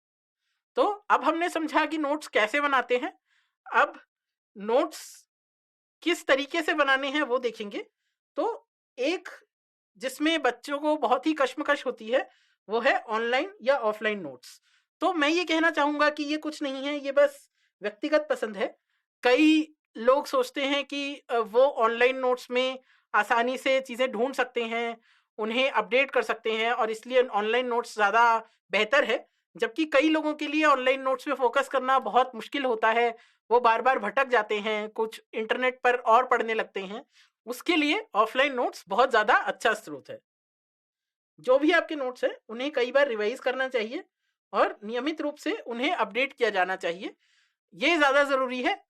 तो अब हमने समझा कि नोट्स कैसे बनाते हैं। अब नोट्स किस तरीके से बनाने हैं वो देखेंगे। तो एक जिसमें बच्चों को बहुत ही कश्मकश होती है वो है ऑनलाइन या ऑफलाइन नोट्स। तो मैं ये कहना चाहूंगा कि ये कुछ नहीं है, ये बस व्यक्तिगत पसंद है। कई लोग सोचते हैं कि वो ऑनलाइन नोट्स में आसानी से चीजें ढूंढ सकते हैं, उन्हें अपडेट कर सकते हैं और इसलिए ऑनलाइन नोट्स ज्यादा बेहतर है। जबकि कई लोगों के लिए ऑनलाइन नोट्स में फोकस करना बहुत मुश्किल होता है, वो बार बार भटक जाते हैं, कुछ इंटरनेट पर और पढ़ने लगते हैं। उसके लिए ऑफलाइन नोट्स बहुत ज्यादा अच्छा स्रोत है। जो भी आपके नोट्स हैं उन्हें कई बार रिवाइज करना चाहिए और नियमित रूप से उन्हें अपडेट किया जाना चाहिए, ये ज्यादा जरूरी है।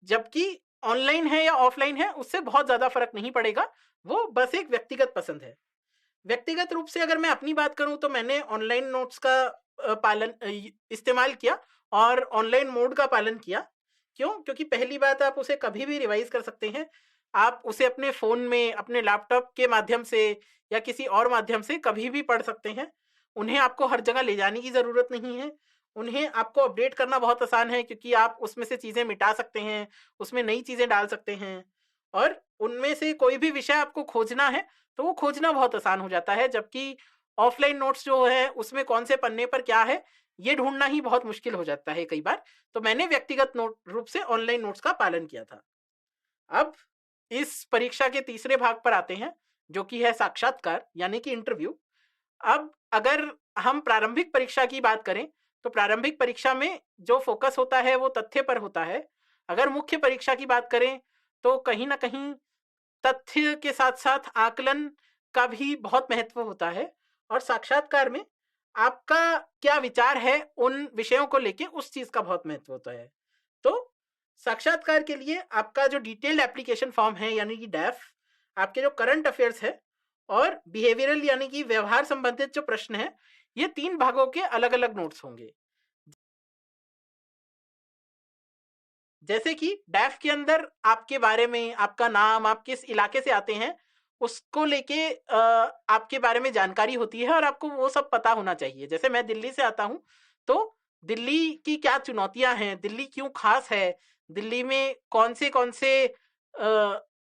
जबकि ऑनलाइन है या ऑफलाइन है उससे बहुत ज्यादा फर्क नहीं पड़ेगा, वो बस एक व्यक्तिगत पसंद है। व्यक्तिगत रूप से अगर मैं अपनी बात करूं तो मैंने ऑनलाइन नोट्स का पालन इस्तेमाल किया और ऑनलाइन मोड का पालन किया। क्यों? क्योंकि पहली बात, आप उसे कभी भी रिवाइज कर सकते हैं। आप उसे अपने फोन में, अपने लैपटॉप के माध्यम से या किसी और माध्यम से कभी भी पढ़ सकते हैं। उन्हें आपको हर जगह ले जाने की जरूरत नहीं है। उन्हें आपको अपडेट करना बहुत आसान है, क्योंकि आप उसमें से चीजें मिटा सकते हैं, उसमें नई चीजें डाल सकते हैं और उनमें से कोई भी विषय आपको खोजना है तो वो खोजना बहुत आसान हो जाता है। जबकि ऑफलाइन नोट्स जो है उसमें कौन से पन्ने पर क्या है ये ढूंढना ही बहुत मुश्किल हो जाता है कई बार। तो मैंने व्यक्तिगत नोट रूप से ऑनलाइन नोट्स का पालन किया था। अब इस परीक्षा के तीसरे भाग पर आते हैं, जो कि है साक्षात्कार यानी कि इंटरव्यू। अब अगर हम प्रारंभिक परीक्षा की बात करें तो प्रारंभिक परीक्षा में जो फोकस होता है वो तथ्य पर होता है। अगर मुख्य परीक्षा की बात करें तो कहीं ना कहीं तथ्य के साथ साथ आकलन का भी बहुत महत्व होता है। और साक्षात्कार में आपका क्या विचार है उन विषयों को लेके, उस चीज का बहुत महत्व होता है। तो साक्षात्कार के लिए आपका जो डिटेल्ड एप्लीकेशन फॉर्म है यानी कि डैफ, आपके जो करंट अफेयर्स है और बिहेवियरल यानी कि व्यवहार संबंधित जो प्रश्न है, ये 3 भागों के अलग अलग नोट्स होंगे। जैसे कि डैफ के अंदर आपके बारे में, आपका नाम, आप किस इलाके से आते हैं उसको लेके आपके बारे में जानकारी होती है और आपको वो सब पता होना चाहिए। जैसे मैं दिल्ली से आता हूं तो दिल्ली की क्या चुनौतियां हैं, दिल्ली क्यों खास है, दिल्ली में कौन से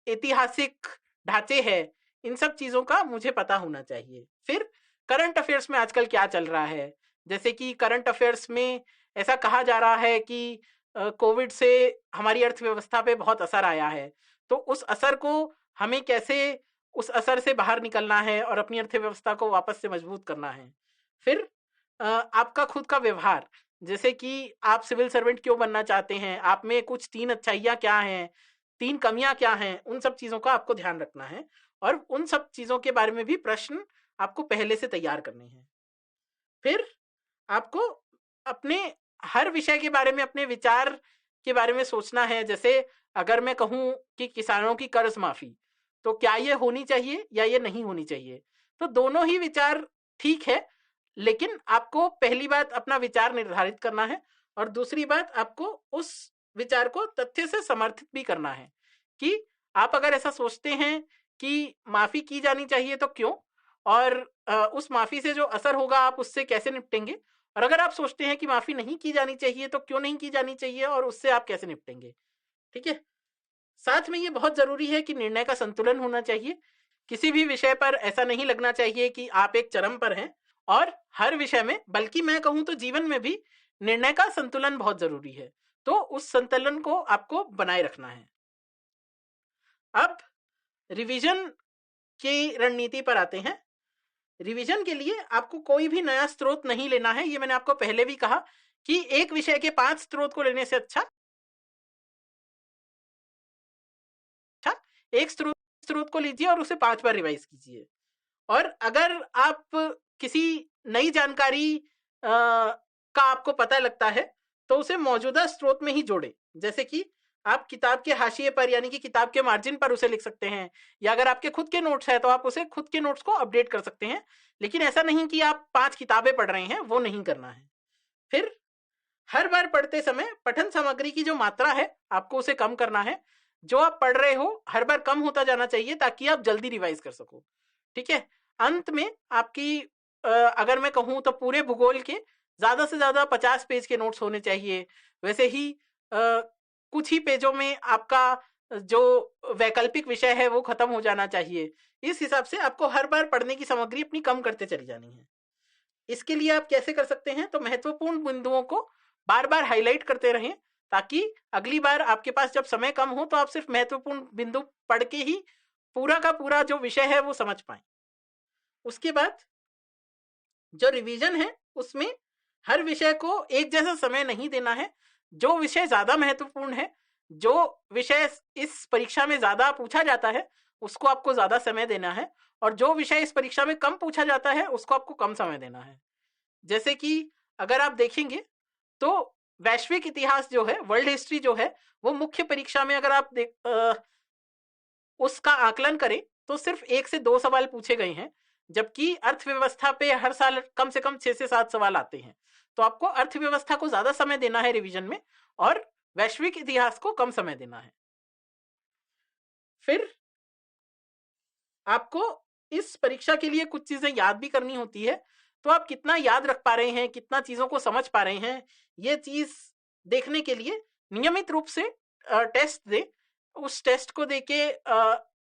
ऐतिहासिक ढांचे हैं, इन सब चीजों का मुझे पता होना चाहिए। फिर करंट अफेयर्स में आजकल क्या चल रहा है, जैसे कि करंट अफेयर्स में ऐसा कहा जा रहा है कि कोविड से हमारी अर्थव्यवस्था पे बहुत असर आया है, तो उस असर को हमें कैसे, उस असर से बाहर निकलना है और अपनी अर्थव्यवस्था को वापस से मजबूत करना है। फिर आपका खुद का व्यवहार, जैसे कि आप सिविल सर्वेंट क्यों बनना चाहते हैं, आप में कुछ 3 अच्छाइयां क्या हैं, 3 कमियां क्या हैं, उन सब चीजों का आपको ध्यान रखना है और उन सब चीजों के बारे में भी प्रश्न आपको पहले से तैयार करने हैं। फिर आपको अपने हर विषय के बारे में अपने विचार के बारे में सोचना है। जैसे अगर मैं कहूं कि किसानों की कर्ज माफी, तो क्या ये होनी चाहिए या ये नहीं होनी चाहिए, तो दोनों ही विचार ठीक है, लेकिन आपको पहली बात अपना विचार निर्धारित करना है और दूसरी बात आपको उस विचार को तथ्य से समर्थित भी करना है कि आप अगर ऐसा सोचते हैं कि माफी की जानी चाहिए तो क्यों, और उस माफी से जो असर होगा आप उससे कैसे निपटेंगे, और अगर आप सोचते हैं कि माफी नहीं की जानी चाहिए तो क्यों नहीं की जानी चाहिए और उससे आप कैसे निपटेंगे। ठीक है। साथ में ये बहुत जरूरी है कि निर्णय का संतुलन होना चाहिए किसी भी विषय पर ऐसा नहीं लगना चाहिए कि आप एक चरम पर हैं, और हर विषय में, बल्कि मैं कहूं तो जीवन में भी निर्णय का संतुलन बहुत जरूरी है। तो उस संतुलन को आपको बनाए रखना है। अब रिवीजन की रणनीति पर आते हैं। रिवीजन के लिए आपको कोई भी नया स्रोत नहीं लेना है। ये मैंने आपको पहले भी कहा कि एक विषय के 5 स्रोत को लेने से अच्छा एक स्रोत को लीजिए और उसे 5 बार रिवाइज कीजिए। और अगर आप किसी नई जानकारी का आपको पता लगता है तो उसे मौजूदा स्रोत में ही जोड़े। जैसे कि आप किताब के हाशिए पर, यानी कि किताब के मार्जिन पर उसे लिख सकते हैं, या अगर आपके खुद के नोट्स है तो आप उसे खुद के नोट्स को अपडेट कर सकते हैं। लेकिन ऐसा नहीं कि आप 5 किताबें पढ़ रहे हैं, वो नहीं करना है। फिर हर बार पढ़ते समय पठन सामग्री की जो मात्रा है आपको उसे कम करना है। जो आप पढ़ रहे हो हर बार कम होता जाना चाहिए ताकि आप जल्दी रिवाइज कर सको। ठीक है। अंत में आपकी अगर मैं कहूं तो पूरे भूगोल के ज्यादा से ज्यादा 50 पेज के नोट्स होने चाहिए। वैसे ही कुछ ही पेजों में आपका जो वैकल्पिक विषय है वो खत्म हो जाना चाहिए। इस हिसाब से आपको हर बार पढ़ने की सामग्री अपनी कम करते चली जानी है। इसके लिए आप कैसे कर सकते हैं? तो महत्वपूर्ण बिंदुओं को बार बार हाईलाइट करते रहें ताकि अगली बार आपके पास जब समय कम हो तो आप सिर्फ महत्वपूर्ण बिंदु पढ़ के ही पूरा का पूरा जो विषय है वो समझ पाए। उसके बाद जो रिवीजन है उसमें हर विषय को एक जैसा समय नहीं देना है। जो विषय ज्यादा महत्वपूर्ण है, जो विषय इस परीक्षा में ज्यादा पूछा जाता है, उसको आपको ज्यादा समय देना है, और जो विषय इस परीक्षा में कम पूछा जाता है उसको आपको कम समय देना है। जैसे कि अगर आप देखेंगे तो वैश्विक इतिहास जो है, वर्ल्ड हिस्ट्री जो है, वो मुख्य परीक्षा में अगर आप उसका आकलन करें तो सिर्फ 1 से 2 सवाल पूछे गए हैं, जबकि अर्थव्यवस्था पे हर साल कम से कम 6 से 7 सवाल आते हैं। तो आपको अर्थव्यवस्था को ज्यादा समय देना है रिवीजन में, और वैश्विक इतिहास को कम समय देना है। फिर आपको इस परीक्षा के लिए कुछ चीजें याद भी करनी होती है। तो आप कितना याद रख पा रहे हैं, कितना चीजों को समझ पा रहे हैं, ये चीज देखने के लिए नियमित रूप से टेस्ट दें। उस टेस्ट को देके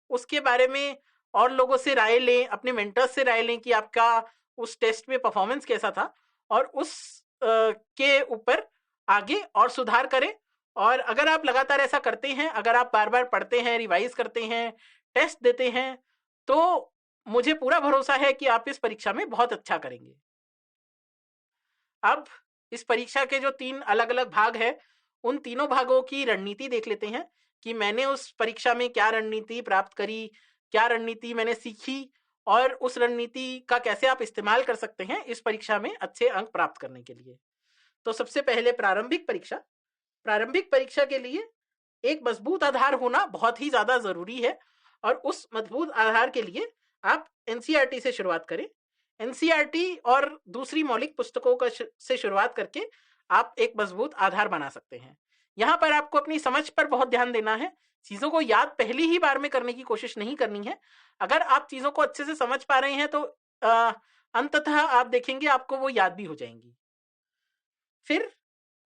उसके बारे में और लोगों से राय लें, अपने मेंटर्स से राय लें कि आपका उस टेस्ट में परफॉर्मेंस कैसा था, और उस के ऊपर आगे और सुधार करें। और अगर आप लगातार ऐसा करते हैं, अगर आप बार बार पढ़ते हैं, रिवाइज करते हैं, टेस्ट देते हैं, तो मुझे पूरा भरोसा है कि आप इस परीक्षा में बहुत अच्छा करेंगे। अब इस परीक्षा के जो 3 अलग अलग भाग है, उन तीनों भागों की रणनीति देख लेते हैं कि मैंने उस परीक्षा में क्या रणनीति प्राप्त करी, क्या रणनीति मैंने सीखी, और उस रणनीति का कैसे आप इस्तेमाल कर सकते हैं इस परीक्षा में अच्छे अंक प्राप्त करने के लिए। तो सबसे पहले प्रारंभिक परीक्षा। प्रारंभिक परीक्षा के लिए एक मजबूत आधार होना बहुत ही ज्यादा जरूरी है, और उस मजबूत आधार के लिए आप एनसीईआरटी से शुरुआत करें। एनसीईआरटी और दूसरी मौलिक पुस्तकों का से शुरुआत करके आप एक मजबूत आधार बना सकते हैं। यहाँ पर आपको अपनी समझ पर बहुत ध्यान देना है। चीजों को याद पहली ही बार में करने की कोशिश नहीं करनी है। अगर आप चीजों को अच्छे से समझ पा रहे हैं तो अंततः आप देखेंगे आपको वो याद भी हो जाएंगी। फिर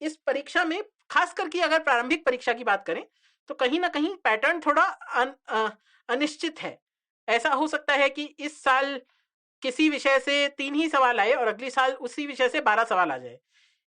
इस परीक्षा में खास करके अगर प्रारंभिक परीक्षा की बात करें तो कहीं ना कहीं पैटर्न थोड़ा अनिश्चित है। ऐसा हो सकता है कि इस साल किसी विषय से 3 ही सवाल आए और अगले साल उसी विषय से 12 सवाल आ जाए।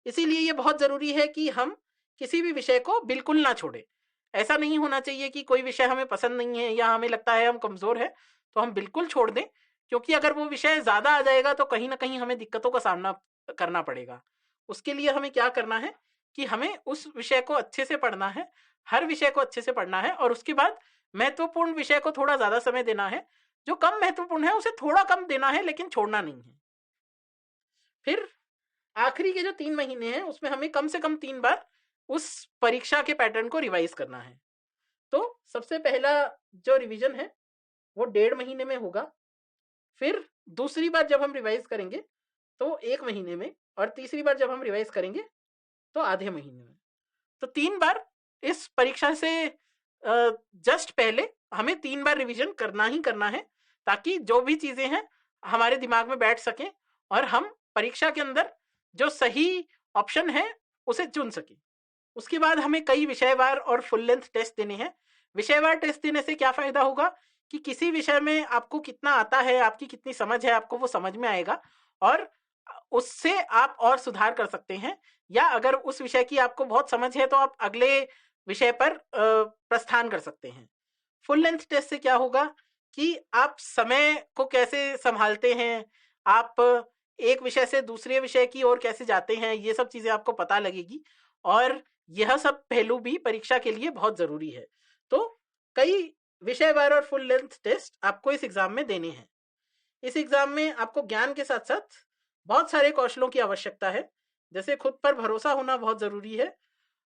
इसीलिए ये बहुत जरूरी है कि हम किसी भी विषय को बिल्कुल ना छोड़े। ऐसा नहीं होना चाहिए कि कोई विषय हमें पसंद नहीं है या हमें लगता है हम कमजोर है तो हम बिल्कुल छोड़ दें, क्योंकि अगर वो विषय ज्यादा आ जाएगा तो कहीं ना कहीं हमें दिक्कतों का सामना करना पड़ेगा। उसके लिए हमें क्या करना है कि हमें उस विषय को अच्छे से पढ़ना है, हर विषय को अच्छे से पढ़ना है, और उसके बाद महत्वपूर्ण विषय को थोड़ा ज्यादा समय देना है। जो कम महत्वपूर्ण है उसे थोड़ा कम देना है, लेकिन छोड़ना नहीं है। फिर आखिरी के जो 3 महीने हैं उसमें हमें कम से कम 3 बार उस परीक्षा के पैटर्न को रिवाइज करना है। तो सबसे पहला जो रिवीजन है वो 1.5 महीने में होगा। फिर दूसरी बार जब हम रिवाइज करेंगे तो 1 महीने में, और तीसरी बार जब हम रिवाइज करेंगे तो आधे महीने में। तो 3 बार इस परीक्षा से जस्ट पहले हमें 3 बार रिवीजन करना ही करना है, ताकि जो भी चीजें हैं हमारे दिमाग में बैठ सकें और हम परीक्षा के अंदर जो सही ऑप्शन है उसे चुन सकें। उसके बाद हमें कई विषयवार और फुल लेंथ टेस्ट देने हैं। विषयवार टेस्ट देने से क्या फायदा होगा कि किसी विषय में आपको कितना आता है, आपकी कितनी समझ है, आपको वो समझ में आएगा और उससे आप और सुधार कर सकते हैं। या अगर उस विषय की आपको बहुत समझ है तो आप अगले विषय पर प्रस्थान कर सकते हैं। फुल लेंथ टेस्ट से क्या होगा कि आप समय को कैसे संभालते हैं, आप एक विषय से दूसरे विषय की ओर कैसे जाते हैं, ये सब चीजें आपको पता लगेगी और यह सब पहलू भी परीक्षा के लिए बहुत जरूरी है। तो कई विषयवार और फुल लेंथ टेस्ट आपको इस एग्जाम में देने हैं। इस एग्जाम में आपको ज्ञान के साथ साथ बहुत सारे कौशलों की आवश्यकता है, जैसे खुद पर भरोसा होना बहुत जरूरी है।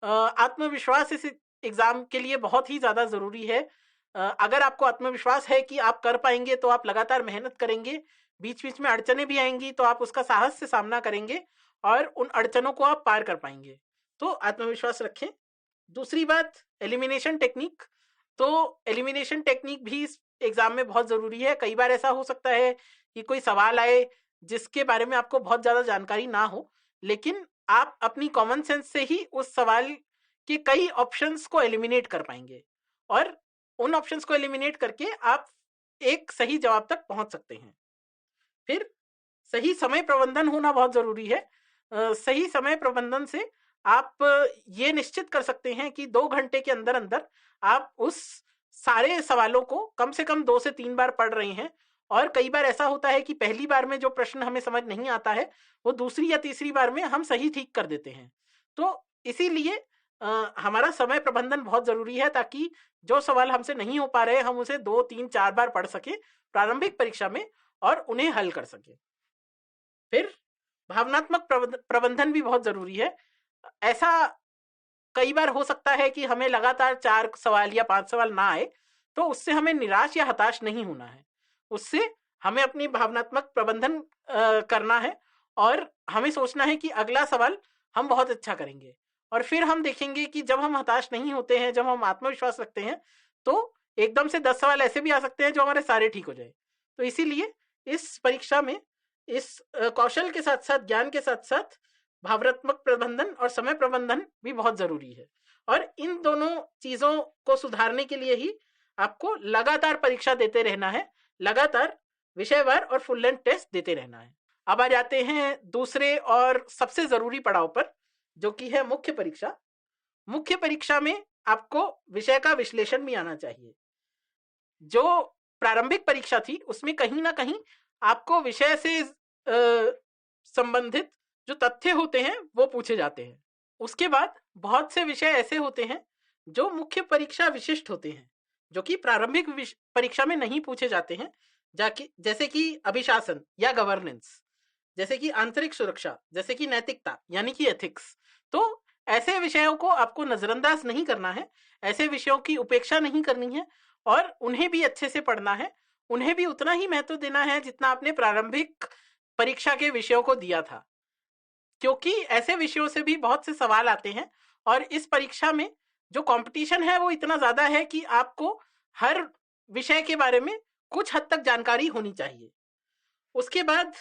आत्मविश्वास इस एग्जाम के लिए बहुत ही ज्यादा जरूरी है। अगर आपको आत्मविश्वास है कि आप कर पाएंगे तो आप लगातार मेहनत करेंगे, बीच बीच में अड़चने भी आएंगी तो आप उसका साहस से सामना करेंगे और उन अड़चनों को आप पार कर पाएंगे। तो आत्मविश्वास रखें। दूसरी बात, एलिमिनेशन टेक्निक। तो एलिमिनेशन टेक्निक भी इस एग्जाम में बहुत जरूरी है। कई बार ऐसा हो सकता है कि कोई सवाल आए जिसके बारे में आपको बहुत ज्यादा जानकारी ना हो, लेकिन आप अपनी कॉमन सेंस से ही उस सवाल के कई ऑप्शंस को एलिमिनेट कर पाएंगे और उन ऑप्शंस को एलिमिनेट करके आप एक सही जवाब तक पहुंच सकते हैं। फिर सही समय प्रबंधन होना बहुत जरूरी है। सही समय प्रबंधन से आप ये निश्चित कर सकते हैं कि 2 घंटे के अंदर अंदर आप उस सारे सवालों को कम से कम 2 से 3 बार पढ़ रहे हैं। और कई बार ऐसा होता है कि पहली बार में जो प्रश्न हमें समझ नहीं आता है वो दूसरी या तीसरी बार में हम सही ठीक कर देते हैं। तो इसीलिए हमारा समय प्रबंधन बहुत जरूरी है ताकि जो सवाल हमसे नहीं हो पा रहे हम उसे 2, 3, 4 बार पढ़ सके प्रारंभिक परीक्षा में और उन्हें हल कर सके। फिर भावनात्मक प्रबंधन भी बहुत जरूरी है। ऐसा कई बार हो सकता है कि हमें लगातार 4 सवाल या 5 सवाल ना आए, तो उससे हमें निराश या हताश नहीं होना है। उससे हमें अपनी भावनात्मक प्रबंधन करना है और हमें सोचना है कि अगला सवाल हम बहुत अच्छा करेंगे। और फिर हम देखेंगे कि जब हम हताश नहीं होते हैं, जब हम आत्मविश्वास रखते हैं, तो एकदम से 10 सवाल ऐसे भी आ सकते हैं जो हमारे सारे ठीक हो जाए। तो इसीलिए इस परीक्षा में इस कौशल के साथ साथ, ज्ञान के साथ साथ भावनात्मक प्रबंधन और समय प्रबंधन भी बहुत जरूरी है। और इन दोनों चीजों को सुधारने के लिए ही आपको लगातार परीक्षा देते रहना है, लगातार विषयवार और फुल लेंथ टेस्ट देते रहना है। अब आ जाते हैं दूसरे और सबसे जरूरी पड़ाव पर, जो कि है मुख्य परीक्षा। मुख्य परीक्षा में आपको विषय का विश्लेषण भी आना चाहिए। जो प्रारंभिक परीक्षा थी उसमें कहीं ना कहीं आपको विषय से संबंधित जो तथ्य होते हैं वो पूछे जाते हैं। उसके बाद बहुत से विषय ऐसे होते हैं जो मुख्य परीक्षा विशिष्ट होते हैं, जो कि प्रारंभिक परीक्षा में नहीं पूछे जाते हैं, जैसे कि अभिशासन या गवर्नेंस, जैसे कि आंतरिक सुरक्षा, जैसे कि नैतिकता यानी कि एथिक्स। तो ऐसे विषयों को आपको नजरअंदाज नहीं करना है, ऐसे विषयों की उपेक्षा नहीं करनी है और उन्हें भी अच्छे से पढ़ना है। उन्हें भी उतना ही महत्व देना है जितना आपने प्रारंभिक परीक्षा के विषयों को दिया था, क्योंकि ऐसे विषयों से भी बहुत से सवाल आते हैं और इस परीक्षा में जो कंपटीशन है वो इतना ज्यादा है कि आपको हर विषय के बारे में कुछ हद तक जानकारी होनी चाहिए। उसके बाद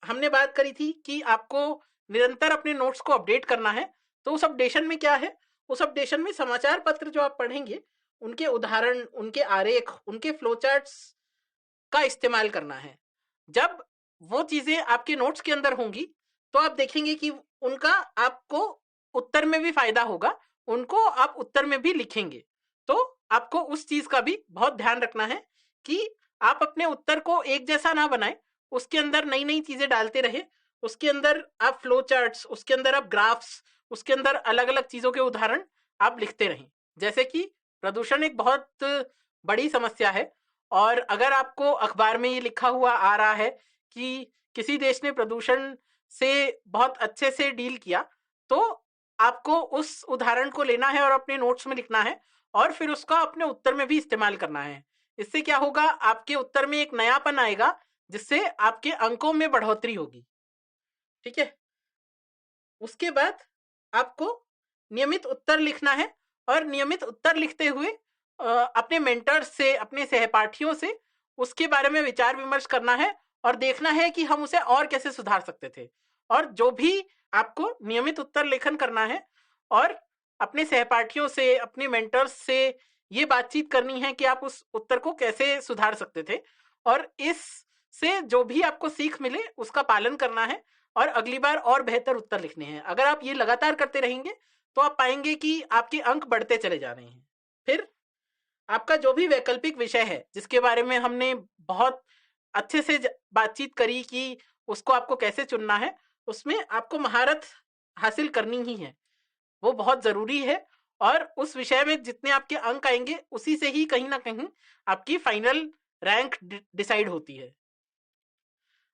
हमने बात करी थी कि आपको निरंतर अपने नोट्स को अपडेट करना है। तो उस अपडेशन में क्या है, उस अपडेशन में समाचार पत्र जो आप पढ़ेंगे उनके उदाहरण, उनके आरेख, उनके फ्लो चार्ट्स का इस्तेमाल करना है। जब वो चीजें आपके नोट्स के अंदर होंगी तो आप देखेंगे कि उनका आपको उत्तर में भी फायदा होगा, उनको आप उत्तर में भी लिखेंगे। तो आपको उस चीज का भी बहुत ध्यान रखना है कि आप अपने उत्तर को एक जैसा ना बनाएं, उसके अंदर नई नई चीजें डालते रहे, उसके अंदर आप फ्लो चार्ट्स, उसके अंदर आप ग्राफ्स, उसके अंदर अलग अलग चीजों के उदाहरण आप लिखते रहें। जैसे कि प्रदूषण एक बहुत बड़ी समस्या है और अगर आपको अखबार में ये लिखा हुआ आ रहा है कि किसी देश ने प्रदूषण से बहुत अच्छे से डील किया, तो आपको उस उदाहरण को लेना है और अपने नोट्स में लिखना है और फिर उसका अपने उत्तर में भी इस्तेमाल करना है। इससे क्या होगा, आपके उत्तर में एक नयापन आएगा जिससे आपके अंकों में बढ़ोतरी होगी। ठीक है। उसके बाद आपको नियमित उत्तर लिखना है और नियमित उत्तर लिखते हुए अपने मेंटर्स से, अपने सहपाठियों से उसके बारे में विचार विमर्श करना है और देखना है कि हम उसे और कैसे सुधार सकते थे। और जो भी आपको नियमित उत्तर लेखन करना है और अपने सहपाठियों से, अपने मेंटर्स से ये बातचीत करनी है कि आप उस उत्तर को कैसे सुधार सकते थे, और इससे जो भी आपको सीख मिले उसका पालन करना है और अगली बार और बेहतर उत्तर लिखने हैं। अगर आप ये लगातार करते रहेंगे तो आप पाएंगे कि आपके अंक बढ़ते चले जा रहे हैं। फिर आपका जो भी वैकल्पिक विषय है जिसके बारे में हमने बहुत अच्छे से बातचीत करी कि उसको आपको कैसे चुनना है, उसमें आपको महारत हासिल करनी ही है, वो बहुत जरूरी है। और उस विषय में जितने आपके अंक आएंगे उसी से ही कहीं ना कहीं आपकी फाइनल रैंक डिसाइड होती है।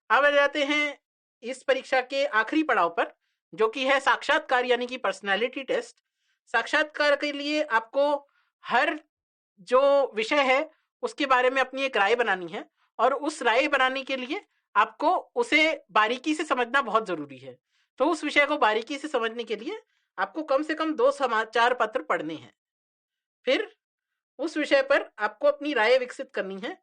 अब आ जाते हैं इस परीक्षा के आखिरी पड़ाव पर, जो कि है साक्षात्कार यानी कि पर्सनालिटी टेस्ट। साक्षात्कार के लिए आपको हर जो विषय है उसके बारे में अपनी एक राय बनानी है, और उस राय बनाने के लिए आपको उसे बारीकी से समझना बहुत जरूरी है। तो उस विषय को बारीकी से समझने के लिए आपको कम से कम 2 समाचार पत्र पढ़ने हैं। फिर उस विषय पर आपको अपनी राय विकसित करनी है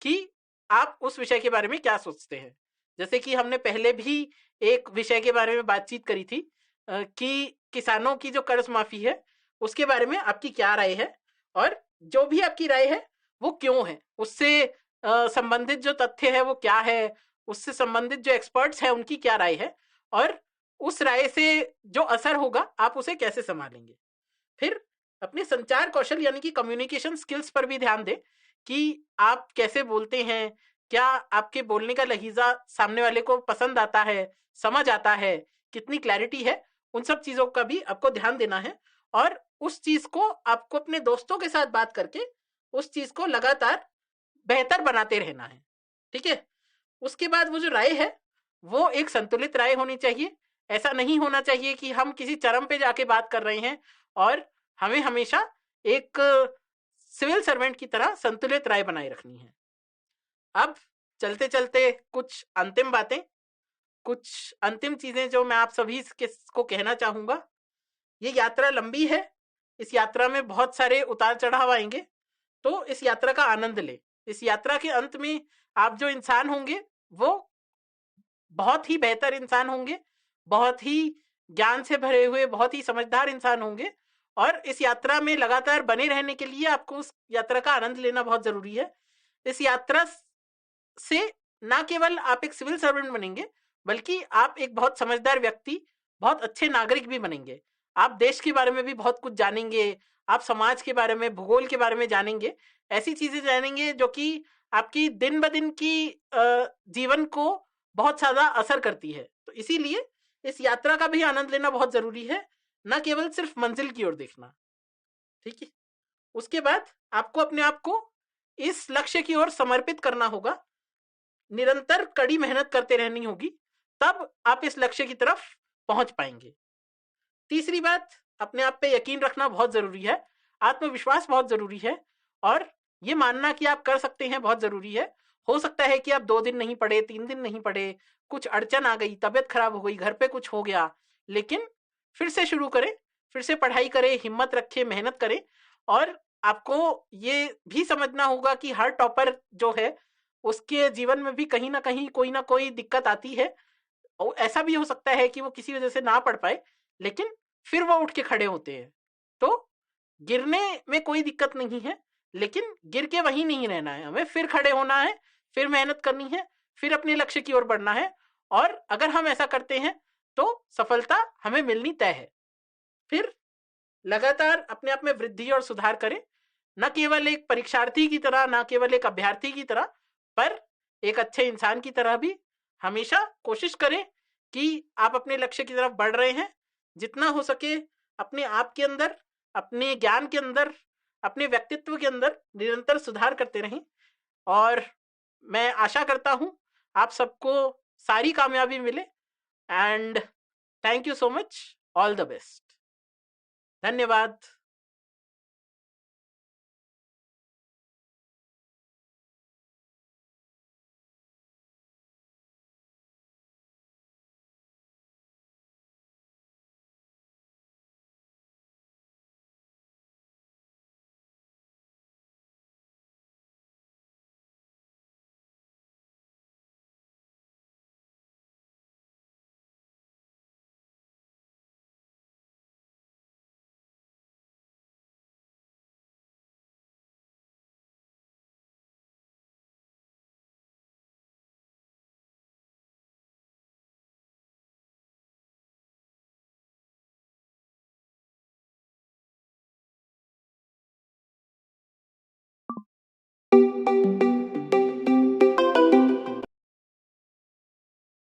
कि आप उस विषय के बारे में क्या सोचते हैं। जैसे कि हमने पहले भी एक विषय के बारे में बातचीत करी थी कि किसानों की जो कर्ज माफी है उसके बारे में आपकी क्या राय है, और जो भी आपकी राय है वो क्यों है, उससे संबंधित जो तथ्य है वो क्या है, उससे संबंधित जो एक्सपर्ट्स हैं उनकी क्या राय है, और उस राय से जो असर होगा आप उसे कैसे संभालेंगे। फिर अपने संचार कौशल यानी कि कम्युनिकेशन स्किल्स पर भी ध्यान दें कि आप कैसे बोलते हैं, क्या आपके बोलने का लहजा सामने वाले को पसंद आता है, समझ आता है, कितनी क्लैरिटी है, उन सब चीजों का भी आपको ध्यान देना है। और उस चीज को आपको अपने दोस्तों के साथ बात करके उस चीज को लगातार बेहतर बनाते रहना है। ठीक है। उसके बाद वो जो राय है वो एक संतुलित राय होनी चाहिए। ऐसा नहीं होना चाहिए कि हम किसी चरम पे जाके बात कर रहे हैं, और हमें हमेशा एक सिविल सर्वेंट की तरह संतुलित राय बनाए रखनी है। अब चलते चलते कुछ अंतिम बातें, कुछ अंतिम चीजें जो मैं आप सभी को कहना चाहूंगा। ये यात्रा लंबी है, इस यात्रा में बहुत सारे उतार चढ़ाव आएंगे, तो इस यात्रा का आनंद ले। इस यात्रा के अंत में आप जो इंसान होंगे वो बहुत ही बेहतर इंसान होंगे, बहुत ही ज्ञान से भरे हुए, बहुत ही समझदार इंसान होंगे। और इस यात्रा में लगातार बने रहने के लिए आपको उस यात्रा का आनंद लेना बहुत जरूरी है। इस यात्रा से ना केवल आप एक सिविल सर्वेंट बनेंगे, बल्कि आप एक बहुत समझदार व्यक्ति, बहुत अच्छे नागरिक भी बनेंगे। आप देश के बारे में भी बहुत कुछ जानेंगे, आप समाज के बारे में, भूगोल के बारे में जानेंगे, ऐसी चीजें जानेंगे जो कि आपकी दिन ब दिन की जीवन को बहुत ज्यादा असर करती है। तो इसीलिए इस यात्रा का भी आनंद लेना बहुत जरूरी है, न केवल सिर्फ मंजिल की ओर देखना। ठीक है। उसके बाद आपको अपने आप को इस लक्ष्य की ओर समर्पित करना होगा, निरंतर कड़ी मेहनत करते रहनी होगी, तब आप इस लक्ष्य की तरफ पहुंच पाएंगे। तीसरी बात, अपने आप पे यकीन रखना बहुत जरूरी है, आत्मविश्वास बहुत जरूरी है, और ये मानना कि आप कर सकते हैं बहुत जरूरी है। हो सकता है कि आप 2 दिन नहीं पढ़े, 3 दिन नहीं पढ़े, कुछ अड़चन आ गई, तबियत खराब हो गई, घर पे कुछ हो गया, लेकिन फिर से शुरू करें, फिर से पढ़ाई करें, हिम्मत रखें, मेहनत करें। और आपको ये भी समझना होगा कि हर टॉपर जो है उसके जीवन में भी कहीं ना कहीं कोई ना कोई दिक्कत आती है, और ऐसा भी हो सकता है कि वो किसी वजह से ना पढ़ पाए, लेकिन फिर वो उठ के खड़े होते हैं। तो गिरने में कोई दिक्कत नहीं है, लेकिन गिर के वहीं नहीं रहना है, हमें फिर खड़े होना है, फिर मेहनत करनी है, फिर अपने लक्ष्य की ओर बढ़ना है। और अगर हम ऐसा करते हैं तो सफलता हमें मिलनी तय है। फिर लगातार अपने आप में वृद्धि और सुधार करें, न केवल एक परीक्षार्थी की तरह, न केवल एक अभ्यर्थी की तरह, पर एक अच्छे इंसान की तरह भी। हमेशा कोशिश करें कि आप अपने लक्ष्य की तरफ बढ़ रहे हैं। जितना हो सके अपने आप के अंदर, अपने ज्ञान के अंदर, अपने व्यक्तित्व के अंदर निरंतर सुधार करते रहें। और मैं आशा करता हूं आप सबको सारी कामयाबी मिले। And thank you so much, all the best, धन्यवाद।